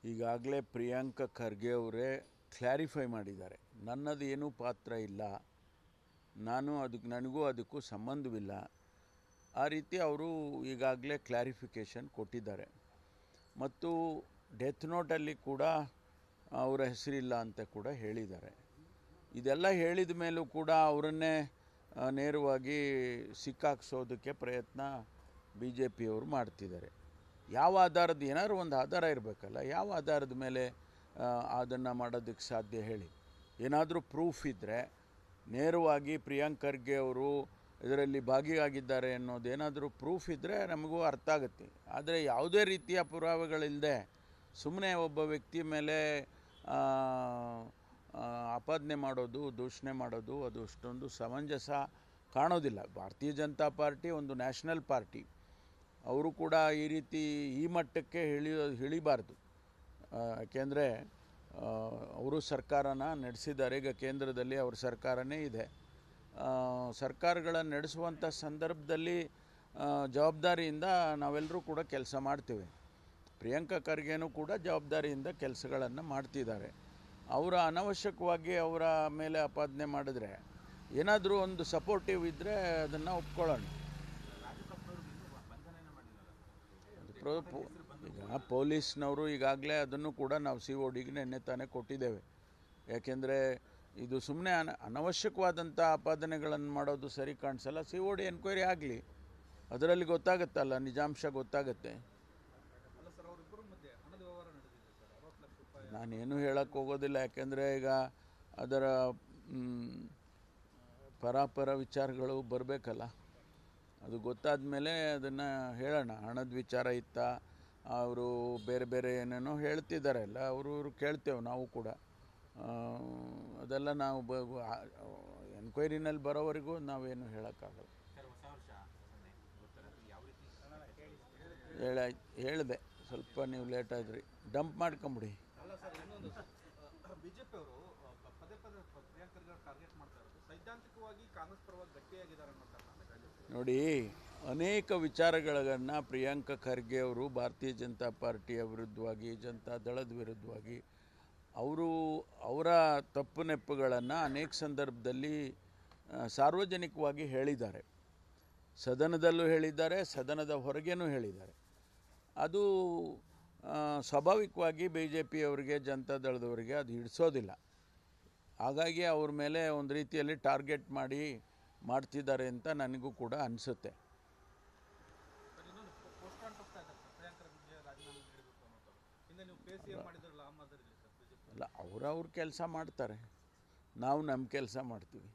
ಈಗಾಗಲೇ ಪ್ರಿಯಾಂಕ ಖರ್ಗೆ ಅವರೇ ಕ್ಲಾರಿಫೈ ಮಾಡಿದ್ದಾರೆ. ನನ್ನದು ಏನೂ ಪಾತ್ರ ಇಲ್ಲ, ನನಗೂ ಅದಕ್ಕೂ ಸಂಬಂಧವಿಲ್ಲ. ಆ ರೀತಿ ಅವರು ಈಗಾಗಲೇ ಕ್ಲಾರಿಫಿಕೇಷನ್ ಕೊಟ್ಟಿದ್ದಾರೆ. ಮತ್ತು ಡೆತ್ ನೋಟಲ್ಲಿ ಕೂಡ ಅವರ ಹೆಸರಿಲ್ಲ ಅಂತ ಕೂಡ ಹೇಳಿದ್ದಾರೆ. ಇದೆಲ್ಲ ಹೇಳಿದ ಮೇಲೂ ಕೂಡ ಅವರನ್ನೇ ನೇರವಾಗಿ ಸಿಕ್ಕಾಕ್ಸೋದಕ್ಕೆ ಪ್ರಯತ್ನ ಬಿ ಜೆ ಪಿಯವರು ಮಾಡ್ತಿದ್ದಾರೆ. ಯಾವ ಆಧಾರದ, ಏನಾದ್ರು ಒಂದು ಆಧಾರ ಇರಬೇಕಲ್ಲ, ಯಾವ ಆಧಾರದ ಮೇಲೆ ಅದನ್ನು ಮಾಡೋದಕ್ಕೆ ಸಾಧ್ಯ ಹೇಳಿ? ಏನಾದರೂ ಪ್ರೂಫ್ ಇದ್ದರೆ ನೇರವಾಗಿ ಪ್ರಿಯಾಂಕ್ ಖರ್ಗೆ ಅವರು ಇದರಲ್ಲಿ ಭಾಗಿಯಾಗಿದ್ದಾರೆ ಅನ್ನೋದೇನಾದರೂ ಪ್ರೂಫ್ ಇದ್ದರೆ ನಮಗೂ ಅರ್ಥ ಆಗುತ್ತೆ. ಆದರೆ ಯಾವುದೇ ರೀತಿಯ ಪುರಾವೆಗಳಿಲ್ಲದೆ ಸುಮ್ಮನೆ ಒಬ್ಬ ವ್ಯಕ್ತಿ ಮೇಲೆ ಆಪಾದನೆ ಮಾಡೋದು, ದೂಷಣೆ ಮಾಡೋದು ಅದು ಅಷ್ಟೊಂದು ಸಮಂಜಸ ಕಾಣೋದಿಲ್ಲ. ಭಾರತೀಯ ಜನತಾ ಪಾರ್ಟಿ ಒಂದು ನ್ಯಾಷನಲ್ ಪಾರ್ಟಿ. ಅವರು ಕೂಡ ಈ ರೀತಿ ಈ ಮಟ್ಟಕ್ಕೆ ಇಳಿಬಾರ್ದು. ಯಾಕೆಂದರೆ ಅವರು ಸರ್ಕಾರನ ನಡೆಸಿದ್ದಾರೆ. ಈಗ ಕೇಂದ್ರದಲ್ಲಿ ಅವ್ರ ಸರ್ಕಾರನೇ ಇದೆ. ಸರ್ಕಾರಗಳನ್ನು ನಡೆಸುವಂಥ ಸಂದರ್ಭದಲ್ಲಿ ಜವಾಬ್ದಾರಿಯಿಂದ ನಾವೆಲ್ಲರೂ ಕೂಡ ಕೆಲಸ ಮಾಡ್ತೀವಿ. ಪ್ರಿಯಾಂಕ ಖರ್ಗೆನೂ ಕೂಡ ಜವಾಬ್ದಾರಿಯಿಂದ ಕೆಲಸಗಳನ್ನು ಮಾಡ್ತಿದ್ದಾರೆ. ಅವರ ಅನವಶ್ಯಕವಾಗಿ ಅವರ ಮೇಲೆ ಆಪಾದನೆ ಮಾಡಿದ್ರೆ, ಏನಾದರೂ ಒಂದು ಸಪೋರ್ಟಿವ್ ಇದ್ದರೆ ಅದನ್ನು ಒಪ್ಕೊಳ್ಳೋಣ. ಈಗ ಪೊಲೀಸ್ನವರು ಈಗಾಗಲೇ ಅದನ್ನು ಕೂಡ ನಾವು CODಗೆ ನಿನ್ನೆ ತಾನೇ ಕೊಟ್ಟಿದ್ದೇವೆ. ಯಾಕೆಂದರೆ ಇದು ಸುಮ್ಮನೆ ಅನವಶ್ಯಕವಾದಂಥ ಆಪಾದನೆಗಳನ್ನು ಮಾಡೋದು ಸರಿ ಕಾಣಿಸಲ್ಲ. COD ಎನ್ಕ್ವೈರಿ ಆಗಲಿ, ಅದರಲ್ಲಿ ಗೊತ್ತಾಗುತ್ತಲ್ಲ, ನಿಜಾಂಶ ಗೊತ್ತಾಗುತ್ತೆ. ನಾನೇನು ಹೇಳಕ್ಕೆ ಹೋಗೋದಿಲ್ಲ. ಯಾಕೆಂದರೆ ಈಗ ಅದರ ಪರಾಪರ ವಿಚಾರಗಳು ಬರಬೇಕಲ್ಲ, ಅದು ಗೊತ್ತಾದ ಮೇಲೆ ಅದನ್ನು ಹೇಳೋಣ. ಹಣದ ವಿಚಾರ ಇತ್ತ, ಅವರು ಬೇರೆ ಬೇರೆ ಏನೇನೋ ಹೇಳ್ತಿದ್ದಾರೆ ಅಲ್ಲ, ಅವರು ಕೇಳ್ತೇವೆ ನಾವು ಕೂಡ. ಅದೆಲ್ಲ ನಾವು ಎನ್ಕ್ವೈರಿನಲ್ಲಿ ಬರೋವರೆಗೂ ನಾವೇನು ಹೇಳೋಕ್ಕಾಗಲ್ಲ. ಹೇಳಿದೆ, ಸ್ವಲ್ಪ ನೀವು ಲೇಟ್ ಆದ್ರಿ, ಡಂಪ್ ಮಾಡ್ಕೊಂಬಿಡಿ. ಬಿಜೆಪಿ ಅವರು ಪದೇ ಪದೇ ಪ್ರಿಯಾಂಕ್ ಖರ್ಗೆ ಟಾರ್ಗೆಟ್ ಮಾಡ್ತಾ ಇರೋದು ಸೈದ್ಧಾಂತಿಕವಾಗಿ ಕಾಂಗ್ರೆಸ್ ಪರವಾಗಿ ಗಟ್ಟಿಯಾಗಿದ್ದಾರೆ ಅನ್ನೋ ಕಾರಣ. ನೋಡಿ, ಅನೇಕ ವಿಚಾರಗಳನ್ನು ಪ್ರಿಯಾಂಕ ಖರ್ಗೆ ಅವರು ಭಾರತೀಯ ಜನತಾ ಪಾರ್ಟಿಯ ವಿರುದ್ಧವಾಗಿ, ಜನತಾ ದಳದ ವಿರುದ್ಧವಾಗಿ ಅವರ ತಪ್ಪು ನೆಪ್ಪುಗಳನ್ನು ಅನೇಕ ಸಂದರ್ಭದಲ್ಲಿ ಸಾರ್ವಜನಿಕವಾಗಿ ಹೇಳಿದ್ದಾರೆ. ಸದನದಲ್ಲೂ ಹೇಳಿದ್ದಾರೆ, ಸದನದ ಹೊರಗೇನೂ ಹೇಳಿದ್ದಾರೆ. ಅದು ಸ್ವಾಭಾವಿಕವಾಗಿ BJPಯವರಿಗೆ, ಜನತಾ ದಳದವರಿಗೆ ಅದು ಹಿಡಿಸೋದಿಲ್ಲ. ಹಾಗಾಗಿ ಅವ್ರ ಮೇಲೆ ಒಂದು ರೀತಿಯಲ್ಲಿ ಟಾರ್ಗೆಟ್ ಮಾಡ್ತಿದ್ದಾರೆ ಅಂತ ನನಗೂ ಕೂಡ ಅನಿಸುತ್ತೆ. ಅಲ್ಲ, ಅವ್ರ ಕೆಲಸ ಮಾಡ್ತಾರೆ, ನಾವು ನಮ್ಮ ಕೆಲಸ ಮಾಡ್ತೀವಿ.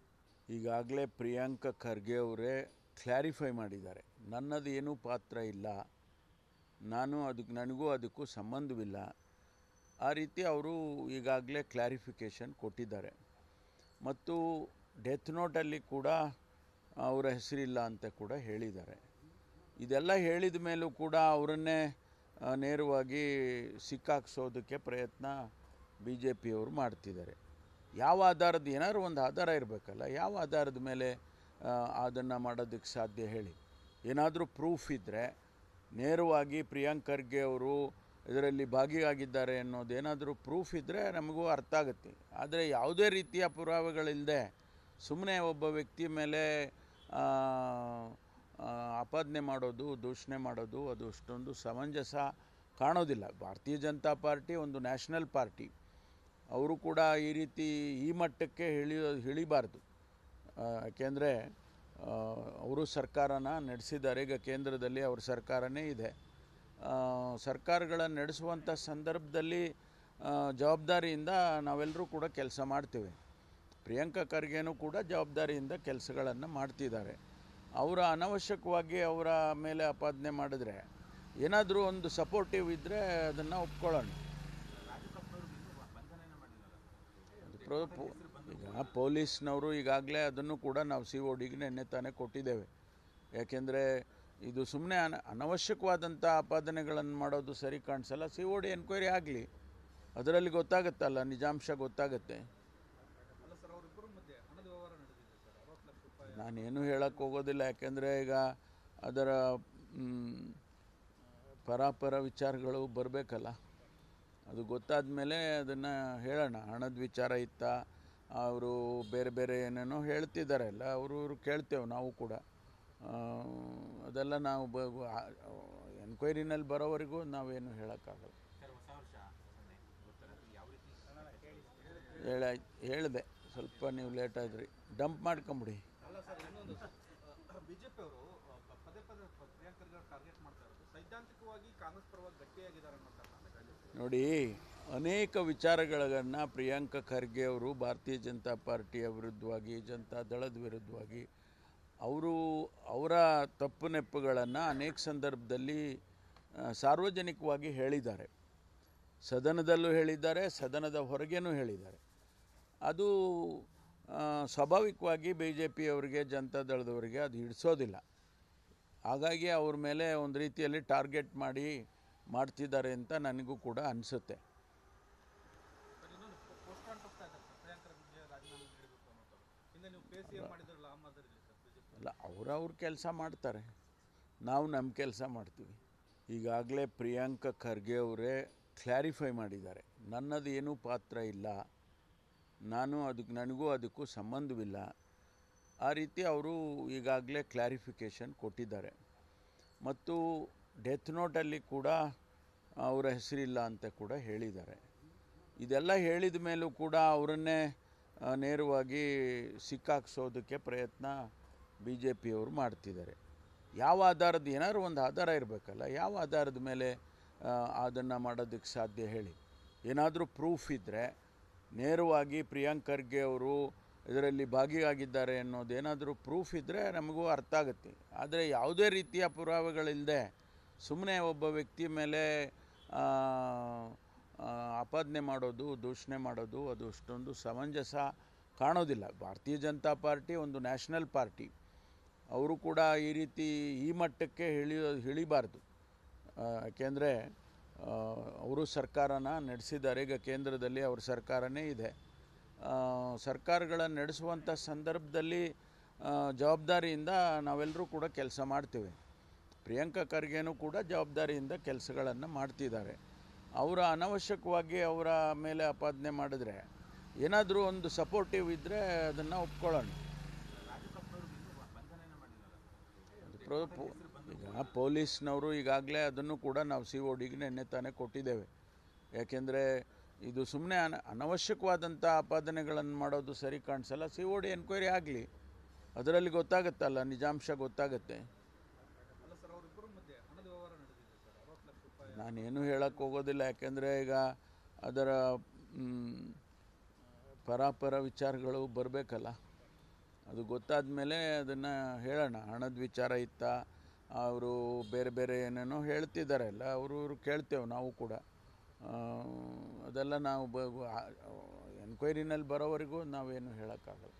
ಈಗಾಗಲೇ ಪ್ರಿಯಾಂಕ ಖರ್ಗೆ ಅವರೇ ಕ್ಲಾರಿಫೈ ಮಾಡಿದ್ದಾರೆ. ನನ್ನದು ಏನೂ ಪಾತ್ರ ಇಲ್ಲ, ನನಗೂ ಅದಕ್ಕೂ ಸಂಬಂಧವಿಲ್ಲ. ಆ ರೀತಿ ಅವರು ಈಗಾಗಲೇ ಕ್ಲಾರಿಫಿಕೇಷನ್ ಕೊಟ್ಟಿದ್ದಾರೆ. ಮತ್ತು ಡೆತ್ ನೋಟಲ್ಲಿ ಕೂಡ ಅವರ ಹೆಸರಿಲ್ಲ ಅಂತ ಕೂಡ ಹೇಳಿದ್ದಾರೆ. ಇದೆಲ್ಲ ಹೇಳಿದ ಮೇಲೂ ಕೂಡ ಅವರನ್ನೇ ನೇರವಾಗಿ ಸಿಕ್ಕಾಕ್ಸೋದಕ್ಕೆ ಪ್ರಯತ್ನ BJPಯವರು ಮಾಡ್ತಿದ್ದಾರೆ. ಯಾವ ಆಧಾರದ, ಏನಾದ್ರು ಒಂದು ಆಧಾರ ಇರಬೇಕಲ್ಲ, ಯಾವ ಆಧಾರದ ಮೇಲೆ ಅದನ್ನು ಮಾಡೋದಕ್ಕೆ ಸಾಧ್ಯ ಹೇಳಿ? ಏನಾದರೂ ಪ್ರೂಫ್ ಇದ್ದರೆ ನೇರವಾಗಿ ಪ್ರಿಯಾಂಕ್ ಖರ್ಗೆ ಅವರು ಇದರಲ್ಲಿ ಭಾಗಿಯಾಗಿದ್ದಾರೆ ಅನ್ನೋದೇನಾದರೂ ಪ್ರೂಫ್ ಇದ್ದರೆ ನಮಗೂ ಅರ್ಥ ಆಗುತ್ತೆ. ಆದರೆ ಯಾವುದೇ ರೀತಿಯ ಪುರಾವೆಗಳಿಲ್ಲದೆ ಸುಮ್ಮನೆ ಒಬ್ಬ ವ್ಯಕ್ತಿ ಮೇಲೆ ಆಪಾದನೆ ಮಾಡೋದು, ದೂಷಣೆ ಮಾಡೋದು ಅದು ಅಷ್ಟೊಂದು ಸಮಂಜಸ ಕಾಣೋದಿಲ್ಲ. ಭಾರತೀಯ ಜನತಾ ಪಾರ್ಟಿ ಒಂದು ನ್ಯಾಷನಲ್ ಪಾರ್ಟಿ. ಅವರು ಕೂಡ ಈ ರೀತಿ ಈ ಮಟ್ಟಕ್ಕೆ ಇಳಿಬಾರ್ದು. ಯಾಕೆಂದರೆ ಅವರು ಸರ್ಕಾರನ ನಡೆಸಿದ್ದಾರೆ. ಈಗ ಕೇಂದ್ರದಲ್ಲಿ ಅವ್ರ ಸರ್ಕಾರನೇ ಇದೆ. ಸರ್ಕಾರಗಳನ್ನು ನಡೆಸುವಂಥ ಸಂದರ್ಭದಲ್ಲಿ ಜವಾಬ್ದಾರಿಯಿಂದ ನಾವೆಲ್ಲರೂ ಕೂಡ ಕೆಲಸ ಮಾಡ್ತೀವಿ. ಪ್ರಿಯಾಂಕ ಖರ್ಗೆನೂ ಕೂಡ ಜವಾಬ್ದಾರಿಯಿಂದ ಕೆಲಸಗಳನ್ನು ಮಾಡ್ತಿದ್ದಾರೆ. ಅವರ ಅನವಶ್ಯಕವಾಗಿ ಅವರ ಮೇಲೆ ಆಪಾದನೆ ಮಾಡಿದ್ರೆ, ಏನಾದರೂ ಒಂದು ಸಪೋರ್ಟಿವ್ ಇದ್ದರೆ ಅದನ್ನು ಒಪ್ಕೊಳ್ಳೋಣ. ಈಗ ಪೊಲೀಸ್ನವರು ಈಗಾಗಲೇ ಅದನ್ನು ಕೂಡ ನಾವು CODಗೆ ನಿನ್ನೆ ತಾನೇ ಕೊಟ್ಟಿದ್ದೇವೆ. ಯಾಕೆಂದರೆ ಇದು ಸುಮ್ಮನೆ ಅನವಶ್ಯಕವಾದಂಥ ಆಪಾದನೆಗಳನ್ನು ಮಾಡೋದು ಸರಿ ಕಾಣಿಸಲ್ಲ. COD ಎನ್ಕ್ವೈರಿ ಆಗಲಿ, ಅದರಲ್ಲಿ ಗೊತ್ತಾಗುತ್ತಲ್ಲ, ನಿಜಾಂಶ ಗೊತ್ತಾಗುತ್ತೆ. ನಾನೇನು ಹೇಳಕ್ಕೆ ಹೋಗೋದಿಲ್ಲ. ಯಾಕೆಂದರೆ ಈಗ ಅದರ ಪರಾಪರ ವಿಚಾರಗಳು ಬರಬೇಕಲ್ಲ, ಅದು ಗೊತ್ತಾದ ಮೇಲೆ ಅದನ್ನು ಹೇಳೋಣ. ಹಣದ ವಿಚಾರ ಇತ್ತಾ, ಅವರು ಬೇರೆ ಬೇರೆ ಏನೇನೋ ಹೇಳ್ತಿದ್ದಾರೆ ಅಲ್ಲ, ಅವರು ಕೇಳ್ತೇವೆ ನಾವು ಕೂಡ. ಅದೆಲ್ಲ ನಾವು ಎನ್ಕ್ವೈರಿನಲ್ಲಿ ಬರೋವರೆಗೂ ನಾವೇನು ಹೇಳೋಕ್ಕಾಗಲ್ಲ. ಹೇಳಿದೆ, ಸ್ವಲ್ಪ ನೀವು ಲೇಟ್ ಆದ್ರಿ, ಡಂಪ್ ಮಾಡ್ಕೊಂಬಿಡಿ. ಅಲ್ಲ ಸರ್, ಇನ್ನೊಂದು ಬಿಜೆಪಿ ಅವರು ಪದೇ ಪದೇ ಪ್ರಿಯಾಂಕ್ ಖರ್ಗೆ ಅವರು ಟಾರ್ಗೆಟ್ ಮಾಡ್ತಾ ಇರೋದು ಸೈದ್ಧಾಂತಿಕವಾಗಿ ಕಾಂಗ್ರೆಸ್ ಪರವಾಗಿ ಗಟ್ಟಿಯಾಗಿದ್ದಾರೆ ಅನ್ನೋ ಕಾರಣ. ನೋಡಿ, ಅನೇಕ ವಿಚಾರಗಳನ್ನು ಪ್ರಿಯಾಂಕ ಖರ್ಗೆ ಅವರು ಭಾರತೀಯ ಜನತಾ ಪಾರ್ಟಿಯ ವಿರುದ್ಧವಾಗಿ, ಜನತಾ ದಳದ ವಿರುದ್ಧವಾಗಿ ಅವರ ತಪ್ಪು ನೆಪ್ಪುಗಳನ್ನು ಅನೇಕ ಸಂದರ್ಭದಲ್ಲಿ ಸಾರ್ವಜನಿಕವಾಗಿ ಹೇಳಿದ್ದಾರೆ. ಸದನದಲ್ಲೂ ಹೇಳಿದ್ದಾರೆ, ಸದನದ ಹೊರಗೇನೂ ಹೇಳಿದ್ದಾರೆ. ಅದು ಸ್ವಾಭಾವಿಕವಾಗಿ ಬಿ ಜೆ ಪಿಯವರಿಗೆ, ಜನತಾ ದಳದವರಿಗೆ ಅದು ಹಿಡಿಸೋದಿಲ್ಲ. ಹಾಗಾಗಿ ಅವ್ರ ಮೇಲೆ ಒಂದು ರೀತಿಯಲ್ಲಿ ಟಾರ್ಗೆಟ್ ಮಾಡ್ತಿದ್ದಾರೆ ಅಂತ ನನಗೂ ಕೂಡ ಅನಿಸುತ್ತೆ. ಅಲ್ಲ, ಅವ್ರ ಕೆಲಸ ಮಾಡ್ತಾರೆ, ನಾವು ನಮ್ಮ ಕೆಲಸ ಮಾಡ್ತೀವಿ. ಈಗಾಗಲೇ ಪ್ರಿಯಾಂಕ ಖರ್ಗೆ ಅವರೇ ಕ್ಲಾರಿಫೈ ಮಾಡಿದ್ದಾರೆ, ನನ್ನದು ಏನೂ ಪಾತ್ರ ಇಲ್ಲ, ನನಗೂ ಅದಕ್ಕೂ ಸಂಬಂಧವಿಲ್ಲ. ಆ ರೀತಿ ಅವರು ಈಗಾಗಲೇ ಕ್ಲಾರಿಫಿಕೇಷನ್ ಕೊಟ್ಟಿದ್ದಾರೆ. ಮತ್ತು ಡೆತ್ ನೋಟಲ್ಲಿ ಕೂಡ ಅವರ ಹೆಸರಿಲ್ಲ ಅಂತ ಕೂಡ ಹೇಳಿದ್ದಾರೆ. ಇದೆಲ್ಲ ಹೇಳಿದ ಮೇಲೂ ಕೂಡ ಅವರನ್ನೇ ನೇರವಾಗಿ ಸಿಕ್ಕಾಕ್ಸೋದಕ್ಕೆ ಪ್ರಯತ್ನ ಬಿ ಜೆ ಪಿಯವರು ಮಾಡ್ತಿದ್ದಾರೆ. ಯಾವ ಆಧಾರದ, ಏನಾದ್ರು ಒಂದು ಆಧಾರ ಇರಬೇಕಲ್ಲ, ಯಾವ ಆಧಾರದ ಮೇಲೆ ಅದನ್ನು ಮಾಡೋದಕ್ಕೆ ಸಾಧ್ಯ ಹೇಳಿ? ಏನಾದರೂ ಪ್ರೂಫ್ ಇದ್ದರೆ ನೇರವಾಗಿ ಪ್ರಿಯಾಂಕ್ ಖರ್ಗೆ ಅವರು ಇದರಲ್ಲಿ ಭಾಗಿಯಾಗಿದ್ದಾರೆ ಅನ್ನೋದೇನಾದರೂ ಪ್ರೂಫ್ ಇದ್ದರೆ ನಮಗೂ ಅರ್ಥ ಆಗುತ್ತೆ. ಆದರೆ ಯಾವುದೇ ರೀತಿಯ ಪುರಾವೆಗಳಿಲ್ಲದೆ ಸುಮ್ಮನೆ ಒಬ್ಬ ವ್ಯಕ್ತಿ ಮೇಲೆ ಆಪಾದನೆ ಮಾಡೋದು, ದೂಷಣೆ ಮಾಡೋದು, ಅದು ಅಷ್ಟೊಂದು ಸಮಂಜಸ ಕಾಣೋದಿಲ್ಲ. ಭಾರತೀಯ ಜನತಾ ಪಾರ್ಟಿ ಒಂದು ನ್ಯಾಷನಲ್ ಪಾರ್ಟಿ, ಅವರು ಕೂಡ ಈ ರೀತಿ ಈ ಮಟ್ಟಕ್ಕೆ ಇಳಿಬಾರ್ದು. ಯಾಕೆಂದರೆ ಅವರು ಸರ್ಕಾರನ ನಡೆಸಿದ್ದಾರೆ. ಈಗ ಕೇಂದ್ರದಲ್ಲಿ ಅವ್ರ ಸರ್ಕಾರನೇ ಇದೆ. ಸರ್ಕಾರಗಳನ್ನು ನಡೆಸುವಂಥ ಸಂದರ್ಭದಲ್ಲಿ ಜವಾಬ್ದಾರಿಯಿಂದ ನಾವೆಲ್ಲರೂ ಕೂಡ ಕೆಲಸ ಮಾಡ್ತೇವೆ. ಪ್ರಿಯಾಂಕ ಖರ್ಗೆನೂ ಕೂಡ ಜವಾಬ್ದಾರಿಯಿಂದ ಕೆಲಸಗಳನ್ನು ಮಾಡ್ತಿದ್ದಾರೆ. ಅವರ ಅನವಶ್ಯಕವಾಗಿ ಅವರ ಮೇಲೆ ಆಪಾದನೆ ಮಾಡಿದ್ರೆ, ಏನಾದರೂ ಒಂದು ಸಪೋರ್ಟಿವ್ ಇದ್ದರೆ ಅದನ್ನು ಒಪ್ಕೊಳ್ಳೋಣ. ಈಗ ಪೊಲೀಸ್ನವರು ಈಗಾಗಲೇ ಅದನ್ನು ಕೂಡ ನಾವು CODಗೆ ನಿನ್ನೆ ತಾನೇ ಕೊಟ್ಟಿದ್ದೇವೆ. ಯಾಕೆಂದರೆ ಇದು ಸುಮ್ಮನೆ ಅನವಶ್ಯಕವಾದಂಥ ಆಪಾದನೆಗಳನ್ನು ಮಾಡೋದು ಸರಿ ಕಾಣಿಸಲ್ಲ. COD ಎನ್ಕ್ವೈರಿ ಆಗಲಿ, ಅದರಲ್ಲಿ ಗೊತ್ತಾಗುತ್ತಲ್ಲ, ನಿಜಾಂಶ ಗೊತ್ತಾಗುತ್ತೆ. ನಾನೇನು ಹೇಳಕ್ಕೆ ಹೋಗೋದಿಲ್ಲ, ಯಾಕೆಂದರೆ ಈಗ ಅದರ ಪರಾಪರ ವಿಚಾರಗಳು ಬರಬೇಕಲ್ಲ. ಅದು ಗೊತ್ತಾದ ಮೇಲೆ ಅದನ್ನು ಹೇಳೋಣ. ಹಣದ ವಿಚಾರ ಇತ್ತಾ, ಅವರು ಬೇರೆ ಬೇರೆ ಏನೇನೋ ಹೇಳ್ತಿದ್ದಾರೆ ಅಲ್ಲ, ಅವರು ಕೇಳ್ತೇವೆ ನಾವು ಕೂಡ. ಅದೆಲ್ಲ ನಾವು ಎನ್ಕ್ವೈರಿನಲ್ಲಿ ಬರೋವರೆಗೂ ನಾವೇನು ಹೇಳೋಕ್ಕಾಗಲ್ಲ.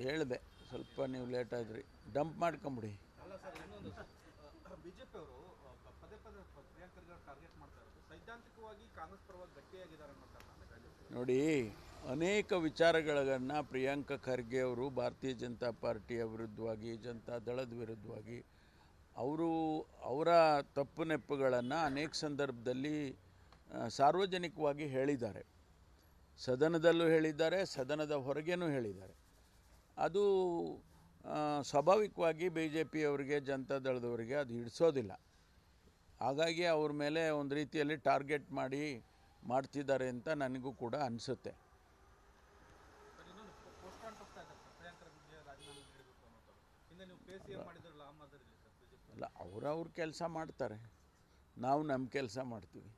ಹೇಳಿದೆ, ಸ್ವಲ್ಪ ನೀವು ಲೇಟ್ ಆದ್ರಿ, ಡಂಪ್ ಮಾಡ್ಕೊಂಬಿಡಿ. ಅಲ್ಲ ಸರ್, ಇನ್ನೊಂದು ಬಿಜೆಪಿ ಅವರು ಪದೇ ಪದೇ ಪ್ರಿಯಾಂಕ್ ಖರ್ಗೆ ಅವರು ಟಾರ್ಗೆಟ್ ಮಾಡ್ತಾ ಇರೋದು ಸೈದ್ಧಾಂತಿಕವಾಗಿ ಕಾಂಗ್ರೆಸ್ ಪರವಾಗಿ ಗಟ್ಟಿಯಾಗಿದ್ದಾರೆ ಅನ್ನೋ ಕಾರಣ. ನೋಡಿ, ಅನೇಕ ವಿಚಾರಗಳನ್ನು ಪ್ರಿಯಾಂಕ ಖರ್ಗೆ ಅವರು ಭಾರತೀಯ ಜನತಾ ಪಾರ್ಟಿಯ ವಿರುದ್ಧವಾಗಿ, ಜನತಾ ದಳದ ವಿರುದ್ಧವಾಗಿ ಅವರ ತಪ್ಪು ನೆಪ್ಪುಗಳನ್ನು ಅನೇಕ ಸಂದರ್ಭದಲ್ಲಿ ಸಾರ್ವಜನಿಕವಾಗಿ ಹೇಳಿದ್ದಾರೆ. ಸದನದಲ್ಲೂ ಹೇಳಿದ್ದಾರೆ, ಸದನದ ಹೊರಗೇನೂ ಹೇಳಿದ್ದಾರೆ. ಅದು ಸ್ವಾಭಾವಿಕವಾಗಿ ಬಿ ಜೆ ಪಿಯವರಿಗೆ, ಜನತಾ ದಳದವರಿಗೆ ಅದು ಹಿಡಿಸೋದಿಲ್ಲ. ಹಾಗಾಗಿ ಅವ್ರ ಮೇಲೆ ಒಂದು ರೀತಿಯಲ್ಲಿ ಟಾರ್ಗೆಟ್ ಮಾಡ್ತಿದ್ದಾರೆ ಅಂತ ನನಗೂ ಕೂಡ ಅನಿಸುತ್ತೆ. ಅಲ್ಲ, ಅವ್ರ ಕೆಲಸ ಮಾಡ್ತಾರೆ, ನಾವು ನಮ್ಮ ಕೆಲಸ ಮಾಡ್ತೀವಿ.